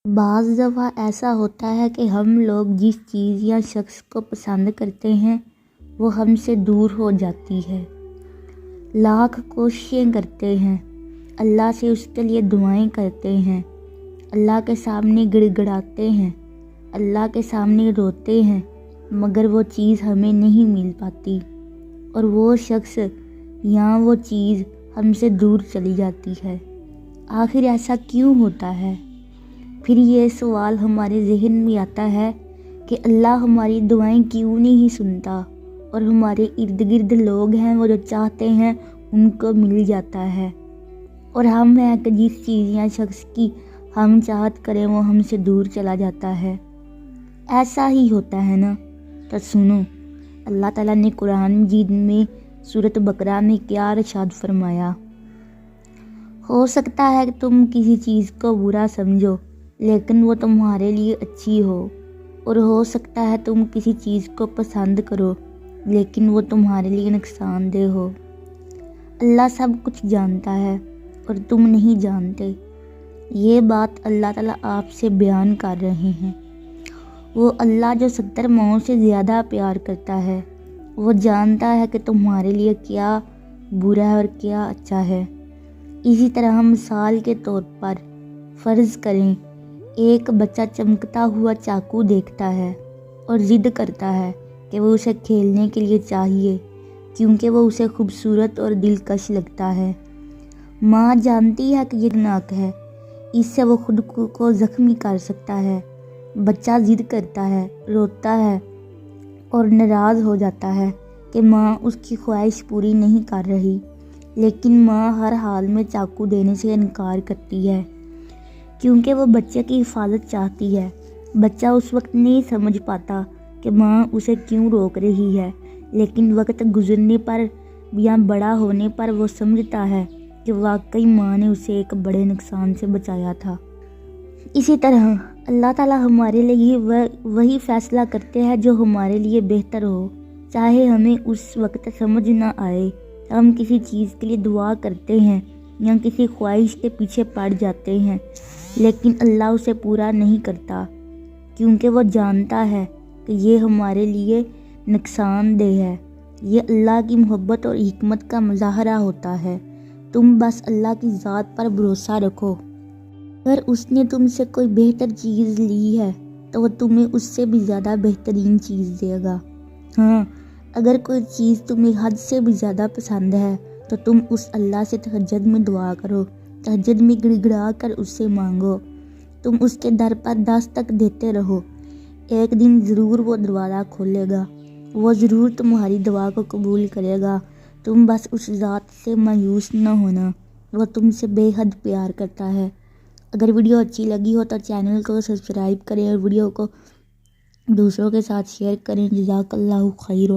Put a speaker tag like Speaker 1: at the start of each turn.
Speaker 1: بعض دفعہ ایسا ہوتا ہے کہ ہم لوگ جس چیز یا شخص کو پسند کرتے ہیں وہ ہم سے دور ہو جاتی ہے۔ لاکھ کوششیں کرتے ہیں، اللہ سے اس کے لیے دعائیں کرتے ہیں، اللہ کے سامنے گڑ گڑاتے ہیں، اللہ کے سامنے روتے ہیں، مگر وہ چیز ہمیں نہیں مل پاتی اور وہ شخص یا وہ چیز ہم سے دور چلی جاتی ہے۔ آخر ایسا کیوں ہوتا ہے؟ پھر یہ سوال ہمارے ذہن میں آتا ہے کہ اللہ ہماری دعائیں کیوں نہیں سنتا اور ہمارے ارد گرد لوگ ہیں وہ جو چاہتے ہیں ان کو مل جاتا ہے، اور ہم ہیں کہ جس چیز یا شخص کی ہم چاہت کریں وہ ہم سے دور چلا جاتا ہے۔ ایسا ہی ہوتا ہے نا؟ تو سنو، اللہ تعالیٰ نے قرآن مجید میں سورۃ بقرہ میں کیا ارشاد فرمایا۔ ہو سکتا ہے کہ تم کسی چیز کو برا سمجھو لیکن وہ تمہارے لیے اچھی ہو، اور ہو سکتا ہے تم کسی چیز کو پسند کرو لیکن وہ تمہارے لیے نقصان دہ ہو۔ اللہ سب کچھ جانتا ہے اور تم نہیں جانتے۔ یہ بات اللہ تعالیٰ آپ سے بیان کر رہے ہیں۔ وہ اللہ جو 70 ماؤں سے زیادہ پیار کرتا ہے، وہ جانتا ہے کہ تمہارے لیے کیا برا ہے اور کیا اچھا ہے۔ اسی طرح مثال کے طور پر فرض کریں ایک بچہ چمکتا ہوا چاقو دیکھتا ہے اور ضد کرتا ہے کہ وہ اسے کھیلنے کے لیے چاہیے کیونکہ وہ اسے خوبصورت اور دلکش لگتا ہے۔ ماں جانتی ہے کہ یہ خطرناک ہے، اس سے وہ خود کو زخمی کر سکتا ہے۔ بچہ ضد کرتا ہے، روتا ہے اور ناراض ہو جاتا ہے کہ ماں اس کی خواہش پوری نہیں کر رہی، لیکن ماں ہر حال میں چاقو دینے سے انکار کرتی ہے کیونکہ وہ بچے کی حفاظت چاہتی ہے۔ بچہ اس وقت نہیں سمجھ پاتا کہ ماں اسے کیوں روک رہی ہے، لیکن وقت گزرنے پر یا بڑا ہونے پر وہ سمجھتا ہے کہ واقعی ماں نے اسے ایک بڑے نقصان سے بچایا تھا۔ اسی طرح اللہ تعالیٰ ہمارے لیے وہی فیصلہ کرتے ہیں جو ہمارے لیے بہتر ہو، چاہے ہمیں اس وقت سمجھ نہ آئے۔ ہم کسی چیز کے لیے دعا کرتے ہیں یا کسی خواہش کے پیچھے پڑ جاتے ہیں لیکن اللہ اسے پورا نہیں کرتا کیونکہ وہ جانتا ہے کہ یہ ہمارے لیے نقصان دہ ہے۔ یہ اللہ کی محبت اور حکمت کا مظاہرہ ہوتا ہے۔ تم بس اللہ کی ذات پر بھروسہ رکھو۔ اگر اس نے تم سے کوئی بہتر چیز لی ہے تو وہ تمہیں اس سے بھی زیادہ بہترین چیز دے گا۔ ہاں، اگر کوئی چیز تمہیں حد سے بھی زیادہ پسند ہے تو تم اس اللہ سے تہجد میں دعا کرو، تہجد میں گڑ گڑا کر اس سے مانگو۔ تم اس کے در پر دستک دیتے رہو، ایک دن ضرور وہ دروازہ کھولے گا، وہ ضرور تمہاری دعا کو قبول کرے گا۔ تم بس اس ذات سے مایوس نہ ہونا، وہ تم سے بے حد پیار کرتا ہے۔ اگر ویڈیو اچھی لگی ہو تو چینل کو سبسکرائب کریں اور ویڈیو کو دوسروں کے ساتھ شیئر کریں۔ جزاک اللہ خیر۔